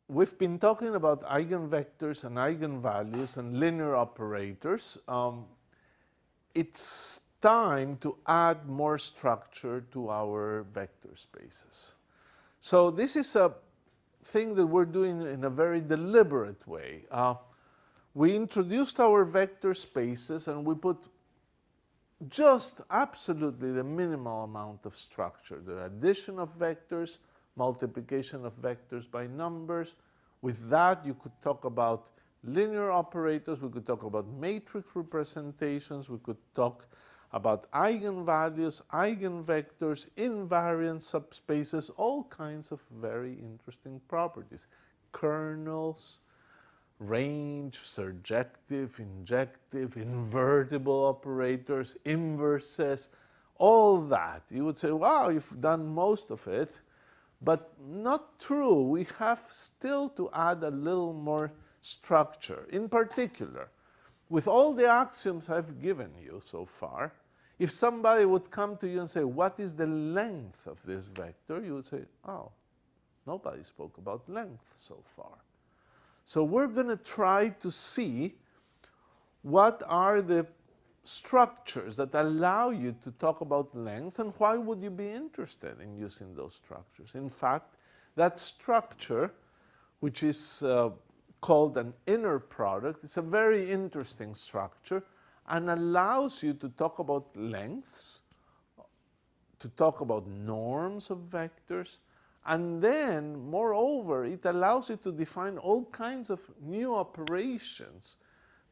we've been talking about eigenvectors and eigenvalues and linear operators. It's time to add more structure to our vector spaces. So this is a thing that we're doing in a very deliberate way. We introduced our vector spaces and we put just absolutely the minimal amount of structure. The addition of vectors, multiplication of vectors by numbers. With that, you could talk about linear operators, we could talk about matrix representations, we could talk about eigenvalues, eigenvectors, invariant subspaces, all kinds of very interesting properties. Kernels, range, surjective, injective, invertible operators, inverses, all that. You would say, wow, you've done most of it, but not true. We have still to add a little more structure. In particular, with all the axioms I've given you so far, if somebody would come to you and say, what is the length of this vector? You would say, oh, nobody spoke about length so far. So we're going to try to see what are the structures that allow you to talk about length and why would you be interested in using those structures. In fact, that structure, which is called an inner product, is a very interesting structure and allows you to talk about lengths, to talk about norms of vectors, and then, moreover, it allows you to define all kinds of new operations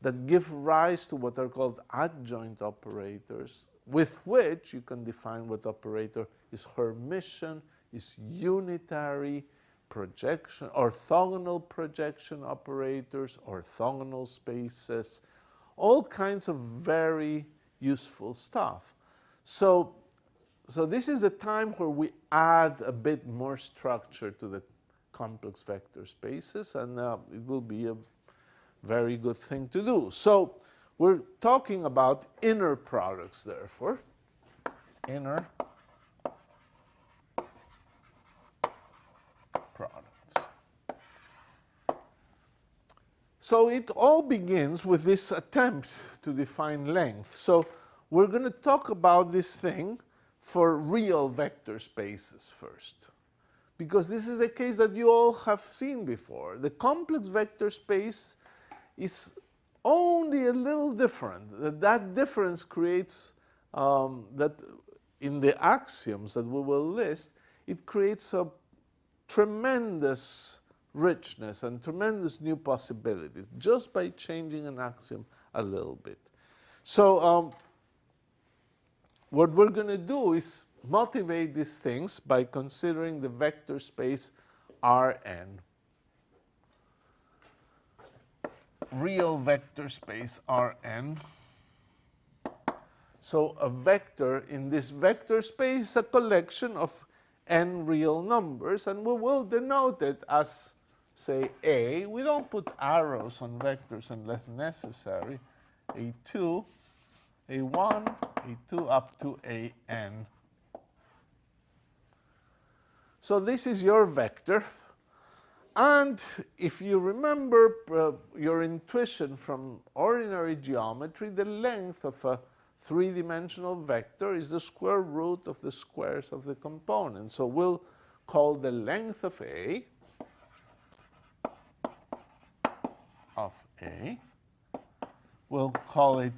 that give rise to what are called adjoint operators, with which you can define what operator is Hermitian, is unitary, projection, orthogonal projection operators, orthogonal spaces, all kinds of very useful stuff. So this is the time where we add a bit more structure to the complex vector spaces, and it will be a very good thing to do. So we're talking about inner products, therefore. Inner products. So it all begins with this attempt to define length. So we're going to talk about this thing for real vector spaces first, because this is the case that you all have seen before. The complex vector space is only a little different. That difference creates that in the axioms that we will list, it creates a tremendous richness and tremendous new possibilities just by changing an axiom a little bit. So what we're going to do is motivate these things by considering the vector space Rn. Real vector space Rn. So a vector in this vector space is a collection of n real numbers, and we will denote it as, say, A. We don't put arrows on vectors unless necessary. A2, A1, A2 up to An. So this is your vector. And if you remember your intuition from ordinary geometry, the length of a three-dimensional vector is the square root of the squares of the components. So we'll call the length of A we'll call it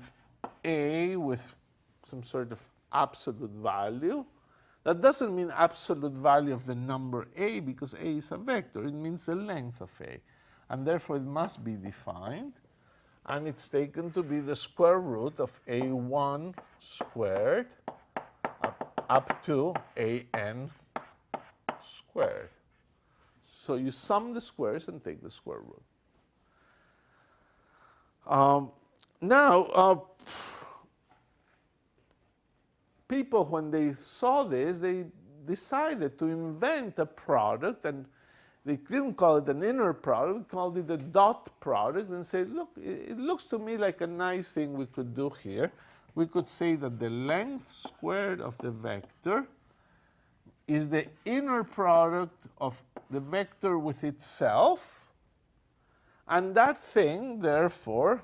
A with some sort of absolute value. That doesn't mean absolute value of the number A, because A is a vector. It means the length of A. And therefore, it must be defined. And it's taken to be the square root of A1 squared up to An squared. So you sum the squares and take the square root. Now, people, when they saw this, they decided to invent a product, and they didn't call it an inner product, called it a dot product, and said, look, it looks to me like a nice thing we could do here. We could say that the length squared of the vector is the inner product of the vector with itself, and that thing, therefore,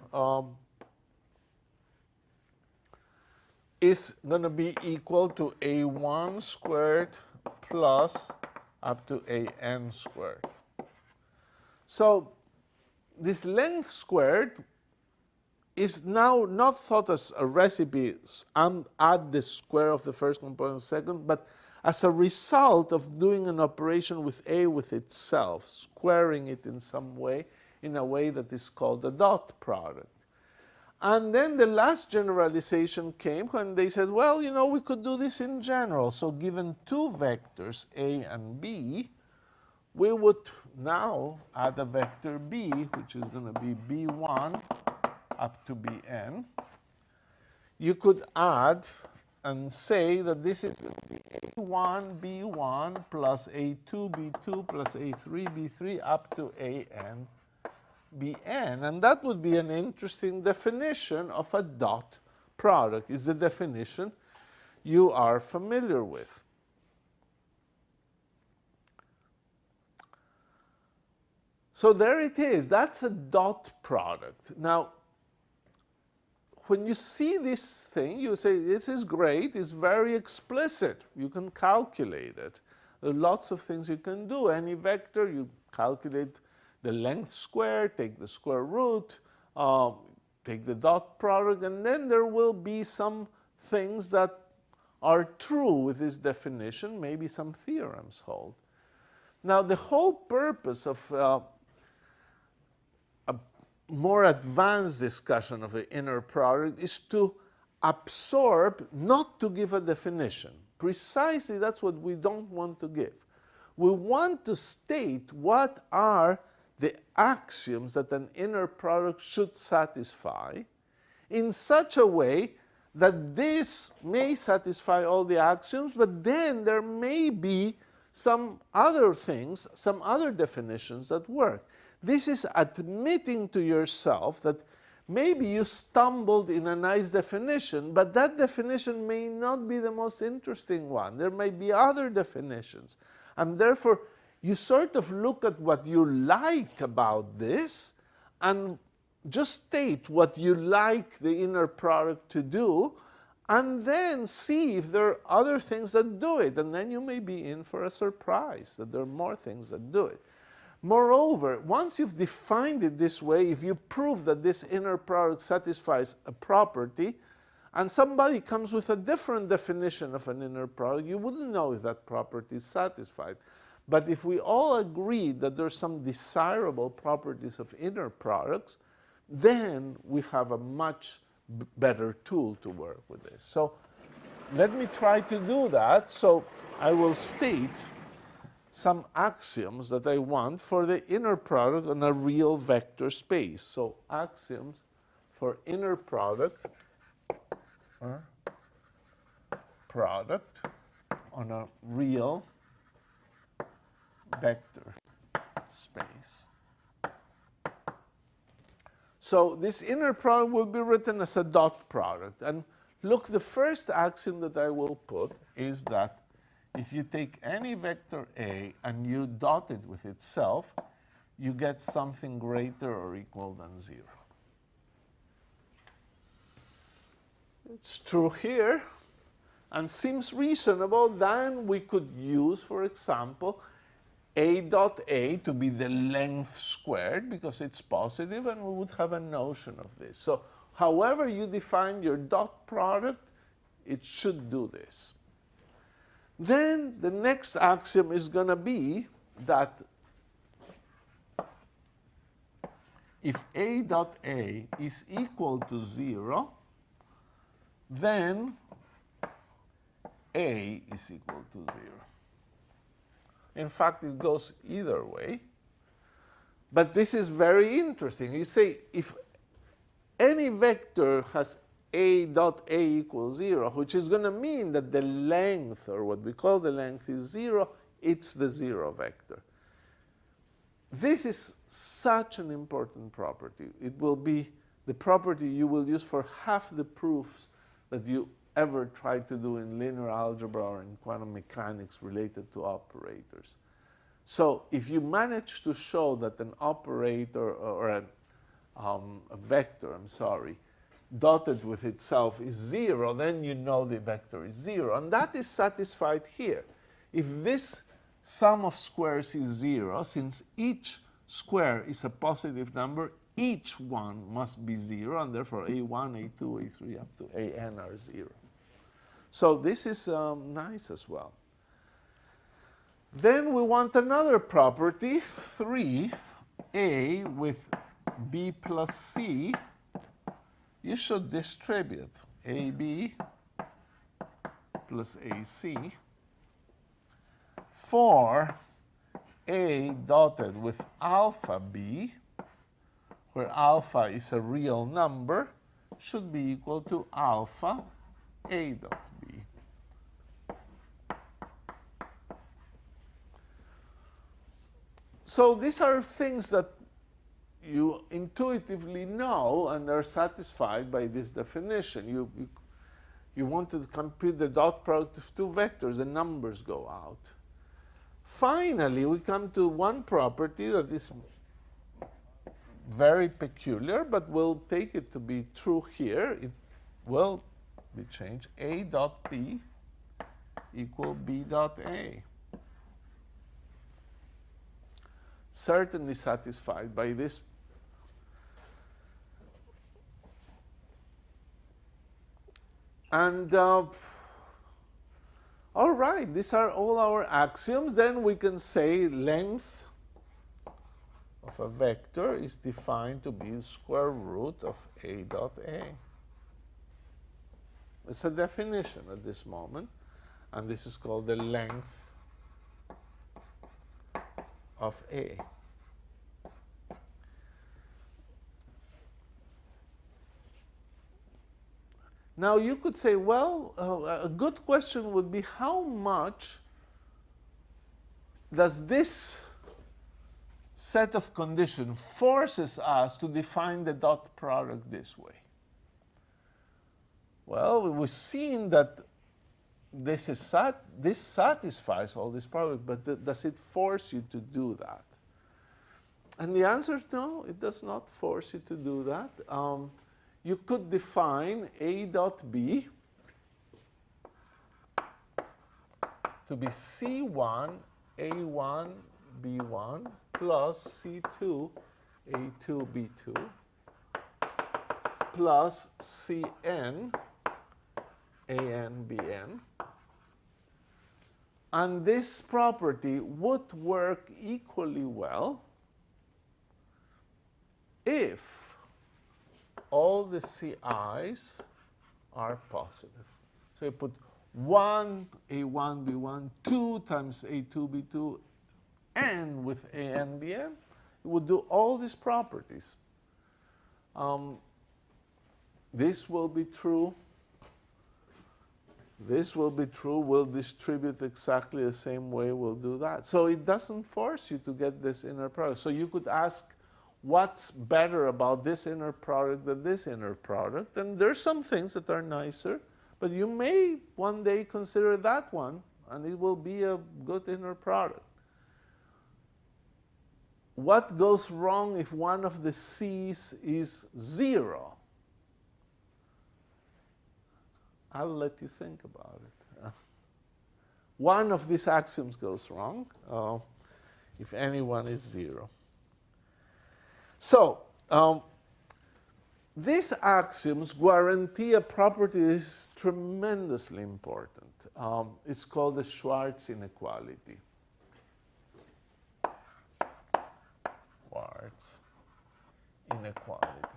is going to be equal to a1 squared plus up to an squared. So this length squared is now not thought as a recipe, add the square of the first component second, but as a result of doing an operation with A with itself, squaring it in some way, in a way that is called a dot product. And then the last generalization came when they said, well, you know, we could do this in general. So given two vectors, A and B, we would now add a vector B, which is going to be B1 up to Bn. You could add and say that this is going to be A1 B1 plus A2 B2 plus A3 B3 up to An Bn. And that would be an interesting definition of a dot product. It's the definition you are familiar with. So there it is. That's a dot product. Now, when you see this thing, you say, this is great. It's very explicit. You can calculate it. There are lots of things you can do. Any vector, you calculate the length squared, take the square root, take the dot product, and then there will be some things that are true with this definition. Maybe some theorems hold. Now, the whole purpose of a more advanced discussion of the inner product is to absorb, not to give a definition. Precisely that's what we don't want to give. We want to state what are the axioms that an inner product should satisfy in such a way that this may satisfy all the axioms, but then there may be some other things, some other definitions that work. This is admitting to yourself that maybe you stumbled in a nice definition, but that definition may not be the most interesting one. There may be other definitions. And therefore, you sort of look at what you like about this and just state what you like the inner product to do, and then see if there are other things that do it. And then you may be in for a surprise, that there are more things that do it. Moreover, once you've defined it this way, if you prove that this inner product satisfies a property, and somebody comes with a different definition of an inner product, you wouldn't know if that property is satisfied. But if we all agree that there are some desirable properties of inner products, then we have a much better tool to work with this. So let me try to do that. So I will state some axioms that I want for the inner product on a real vector space. So axioms for inner product on a real vector space. So this inner product will be written as a dot product. And look, the first axiom that I will put is that if you take any vector A and you dot it with itself, you get something greater or equal than 0. It's true here and seems reasonable. Then we could use, for example, A dot A to be the length squared because it's positive, and we would have a notion of this. So however you define your dot product, it should do this. Then the next axiom is going to be that if A dot A is equal to 0, then A is equal to 0. In fact, it goes either way. But this is very interesting. You say if any vector has A dot A equals 0, which is going to mean that the length, or what we call the length, is 0, it's the 0 vector. This is such an important property. It will be the property you will use for half the proofs that you ever tried to do in linear algebra or in quantum mechanics related to operators. So if you manage to show that an operator or a vector, dotted with itself is 0, then you know the vector is 0. And that is satisfied here. If this sum of squares is 0, since each square is a positive number, each one must be 0, and therefore a1, a2, a3, up to an are 0. So this is nice as well. Then we want another property, 3a with b plus c. You should distribute ab plus ac for a dotted with alpha b, where alpha is a real number, should be equal to alpha a dot b. So these are things that you intuitively know and are satisfied by this definition. You want to compute the dot product of two vectors, the numbers go out. Finally, we come to one property that is very peculiar, but we'll take it to be true here. It will be changed. A dot B equal B dot A. Certainly satisfied by this. And all right, these are all our axioms. Then we can say length of a vector is defined to be the square root of A dot A. It's a definition at this moment, and this is called the length of A. Now you could say, well, a good question would be how much does this set of conditions forces us to define the dot product this way? Well, we've seen that this satisfies all this product, but does it force you to do that? And the answer is no, it does not force you to do that. You could define A dot B to be C1, A1, B1 plus C2, A2, B2 plus Cn, An, Bn. And this property would work equally well if all the Ci's are positive. So you put 1, A1, B1, 2 times A2, B2, n with An, Bn. It would do all these properties. This will be true. This will be true. We'll distribute exactly the same way. We'll do that. So it doesn't force you to get this inner product. So you could ask, what's better about this inner product than this inner product? And there's some things that are nicer, but you may one day consider that one, and it will be a good inner product. What goes wrong if one of the C's is 0? I'll let you think about it. One of these axioms goes wrong if any one is 0. So these axioms guarantee a property that is tremendously important. It's called the Schwarz inequality. Schwarz inequality.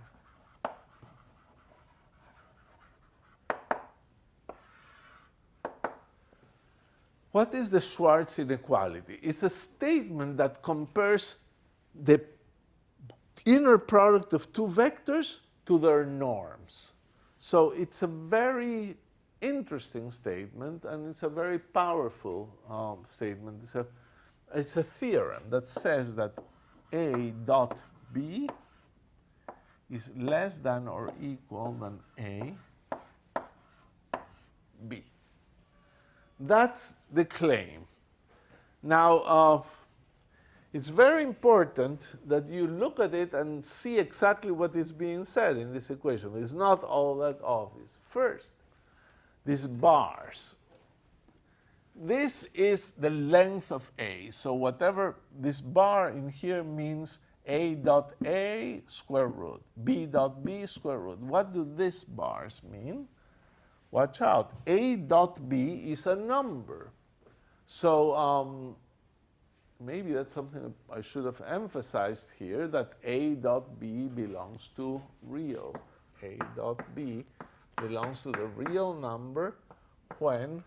What is the Schwarz inequality? It's a statement that compares the inner product of two vectors to their norms. So it's a very interesting statement, and it's a very powerful statement. It's a theorem that says that A dot B is less than or equal than A B. That's the claim. Now, it's very important that you look at it and see exactly what is being said in this equation. It's not all that obvious. First, these bars. This is the length of A. So whatever this bar in here means A dot A square root, B dot B square root. What do these bars mean? Watch out. A dot B is a number. So maybe that's something I should have emphasized here, that A dot B belongs to real. A dot B belongs to the real number when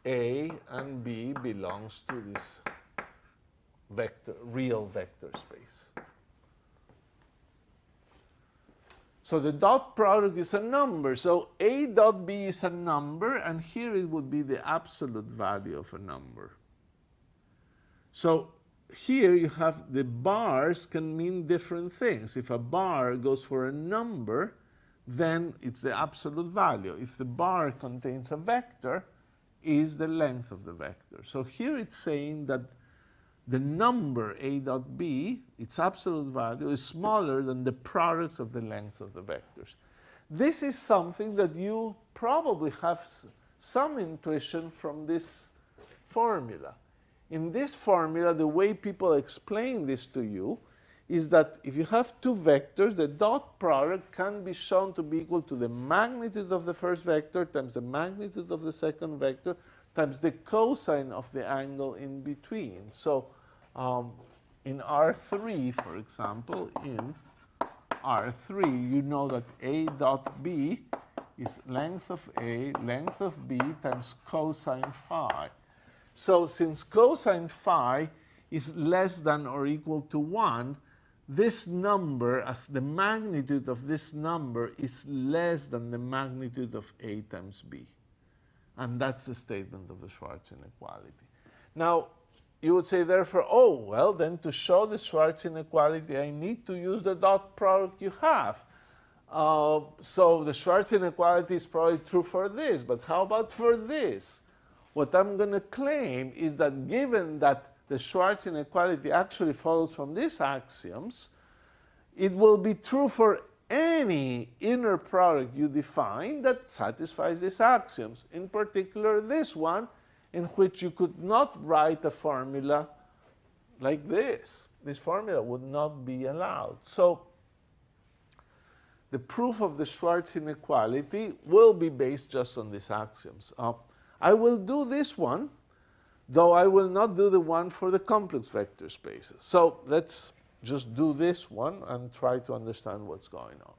A and B belongs to this vector, real vector space. So the dot product is a number. So A dot B is a number, and here it would be the absolute value of a number. So here you have the bars can mean different things. If a bar goes for a number, then it's the absolute value. If the bar contains a vector, is the length of the vector. So here it's saying that the number A dot B, its absolute value, is smaller than the products of the lengths of the vectors. This is something that you probably have some intuition from this formula. In this formula, the way people explain this to you is that if you have two vectors, the dot product can be shown to be equal to the magnitude of the first vector times the magnitude of the second vector times the cosine of the angle in between. So in R3, for example, in R3, you know that A dot B is length of A, length of B times cosine phi. So since cosine phi is less than or equal to 1, this number, as the magnitude of this number, is less than the magnitude of A times B. And that's the statement of the Schwarz inequality. Now, you would say, therefore, oh, well, then to show the Schwarz inequality, I need to use the dot product you have. So the Schwarz inequality is probably true for this, but how about for this? What I'm going to claim is that given that the Schwarz inequality actually follows from these axioms, it will be true for any inner product you define that satisfies these axioms. In particular, this one, in which you could not write a formula like this. This formula would not be allowed. So the proof of the Schwarz inequality will be based just on these axioms. I will do this one, though I will not do the one for the complex vector spaces. So let's just do this one and try to understand what's going on.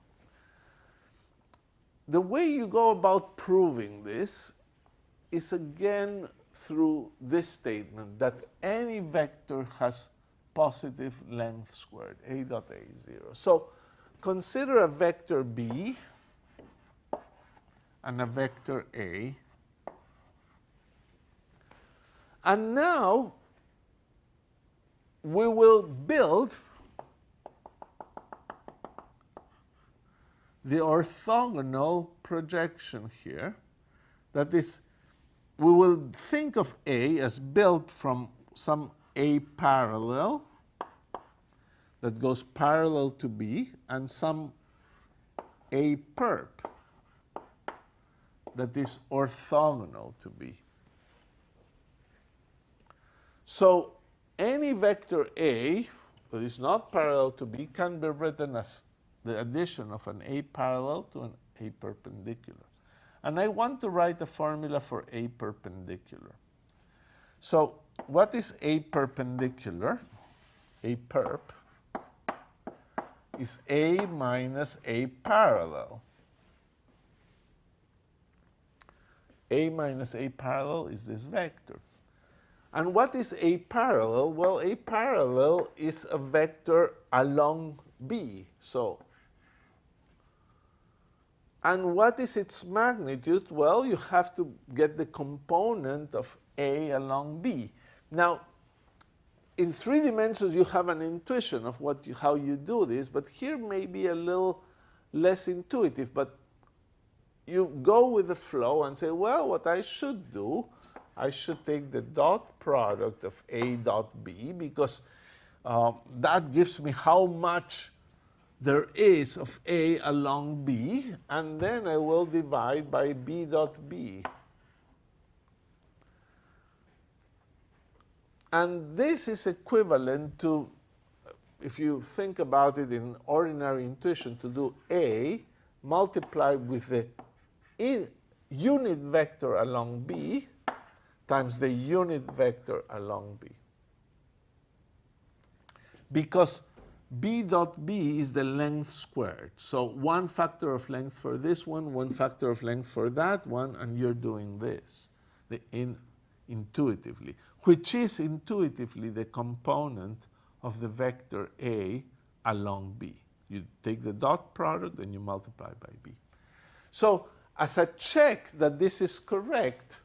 The way you go about proving this is again through this statement that any vector has positive length squared, A dot A is 0. So consider a vector B and a vector A. And now we will build the orthogonal projection here. That is, we will think of A as built from some A parallel that goes parallel to B and some A perp that is orthogonal to B. So any vector A that is not parallel to B can be written as the addition of an A parallel to an A perpendicular. And I want to write a formula for A perpendicular. So what is A perpendicular? A perp is A minus A parallel. A minus A parallel is this vector. And what is A parallel? Well, A parallel is a vector along B. So, and what is its magnitude? Well, you have to get the component of A along B. Now, in 3 dimensions, you have an intuition of how you do this, but here may be a little less intuitive. But you go with the flow and say, well, what I should do, I should take the dot product of A dot B, because that gives me how much there is of A along B, and then I will divide by B dot B. And this is equivalent to, if you think about it in ordinary intuition, to do A multiplied with the unit vector along B times the unit vector along B. Because B dot B is the length squared. So one factor of length for this one factor of length for that one, and you're doing this intuitively, which is intuitively the component of the vector A along B. You take the dot product and you multiply by B. So as a check that this is correct,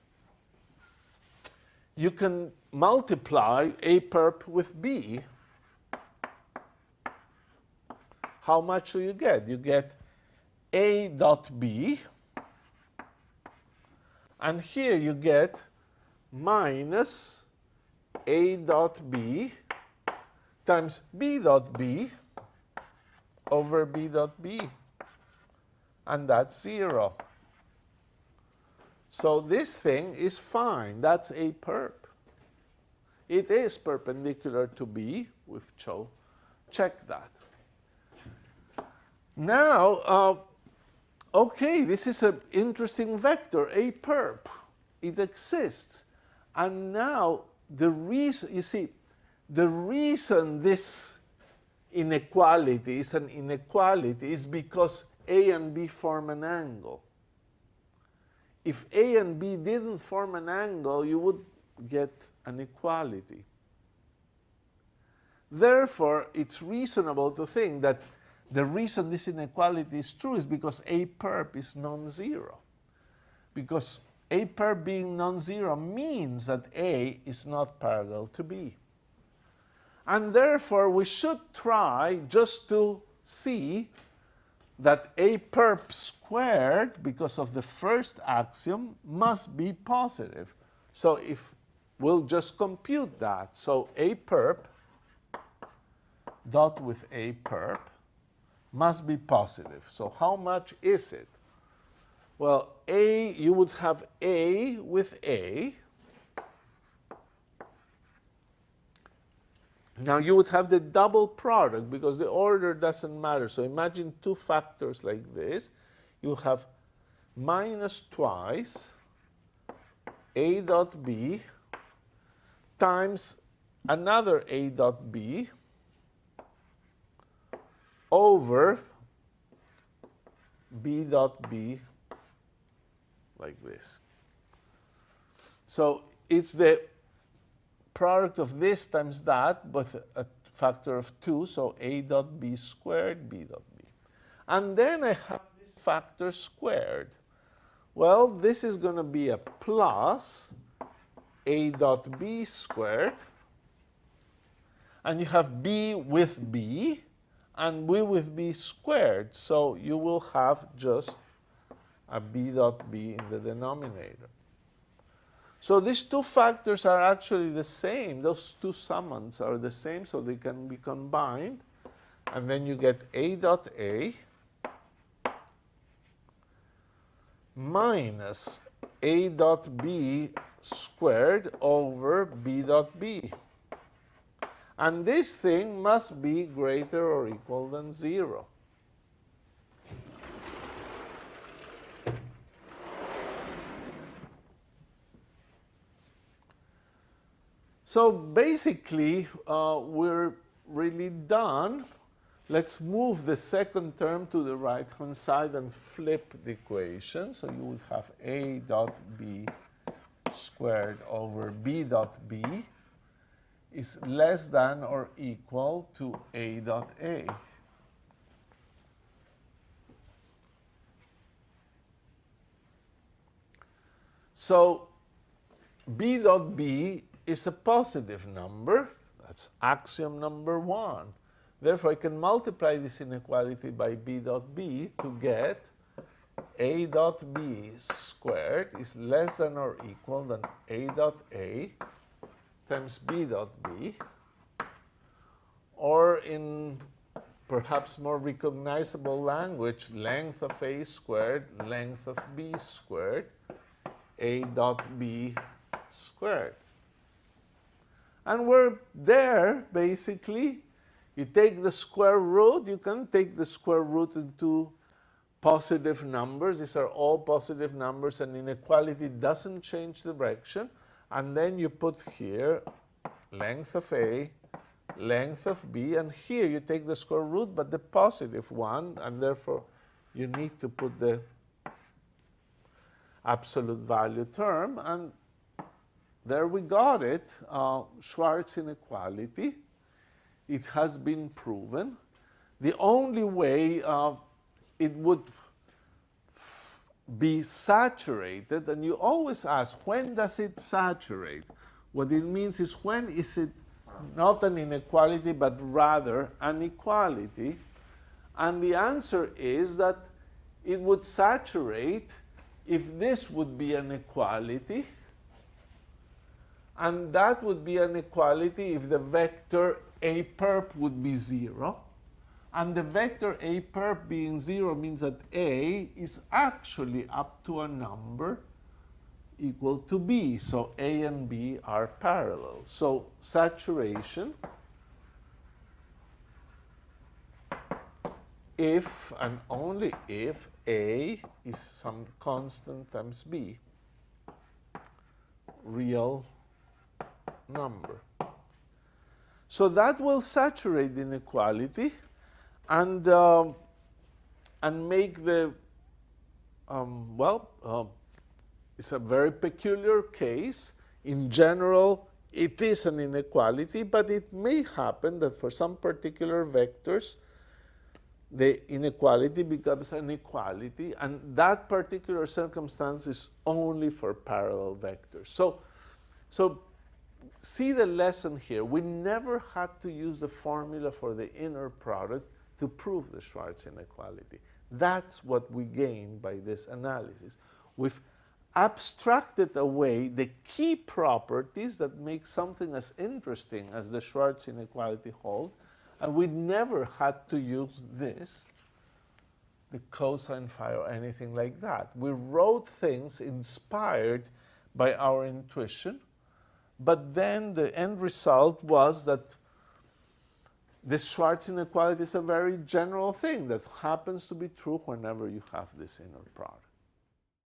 you can multiply A perp with B. How much do you get? You get A dot B, and here you get minus A dot B times B dot B over B dot B, and that's 0. So this thing is fine. That's A perp. It is perpendicular to B. We've checked that. Now, okay, this is an interesting vector, A perp. It exists. And now, the reason, you see, the reason this inequality is an inequality is because A and B form an angle. If A and B didn't form an angle, you would get an equality. Therefore, it's reasonable to think that the reason this inequality is true is because A perp is non-zero. Because A perp being non-zero means that A is not parallel to B. And therefore, we should try just to see that A perp squared, because of the first axiom, must be positive. So if we'll just compute that. So A perp dot with A perp must be positive. So how much is it? Well, A, you would have A with A. Now you would have the double product because the order doesn't matter. So imagine two factors like this. You have minus twice A dot B times another A dot B over B dot B like this. So it's the product of this times that, but a factor of 2, so A dot B squared, B dot B. And then I have this factor squared. Well, this is going to be a plus A dot B squared. And you have B with B, and B with B squared. So you will have just a B dot B in the denominator. So these two factors are actually the same. Those two summands are the same, so they can be combined. And then you get A dot A minus A dot B squared over B dot B. And this thing must be greater or equal than 0. So basically, we're really done. Let's move the second term to the right-hand side and flip the equation. So you would have A dot B squared over B dot B is less than or equal to A dot A. So B dot B is a positive number. That's axiom number 1. Therefore, I can multiply this inequality by B dot B to get a dot b squared is less than or equal than a dot a times b dot b, or in perhaps more recognizable language, length of a squared, length of b squared, a dot b squared. And we're there, basically. You take the square root. You can take the square root into positive numbers. These are all positive numbers, and inequality doesn't change direction. And then you put here length of A, length of B, and here you take the square root, but the positive one, and therefore you need to put the absolute value term, and there we got it, Schwarz inequality. It has been proven. The only way it would be saturated, and you always ask, when does it saturate? What it means is, when is it not an inequality, but rather an equality? And the answer is that it would saturate if this would be an equality, and that would be an equality if the vector a perp would be 0. And the vector a perp being 0 means that A is actually up to a number equal to B. So A and B are parallel. So saturation, if and only if A is some constant times B, real number. So that will saturate inequality and make the, it's a very peculiar case. In general, it is an inequality, but it may happen that for some particular vectors, the inequality becomes an equality, and that particular circumstance is only for parallel vectors. So see the lesson here. We never had to use the formula for the inner product to prove the Schwarz inequality. That's what we gain by this analysis. We've abstracted away the key properties that make something as interesting as the Schwarz inequality hold, and we never had to use this, the cosine phi or anything like that. We wrote things inspired by our intuition, but then the end result was that the Schwarz inequality is a very general thing that happens to be true whenever you have this inner product.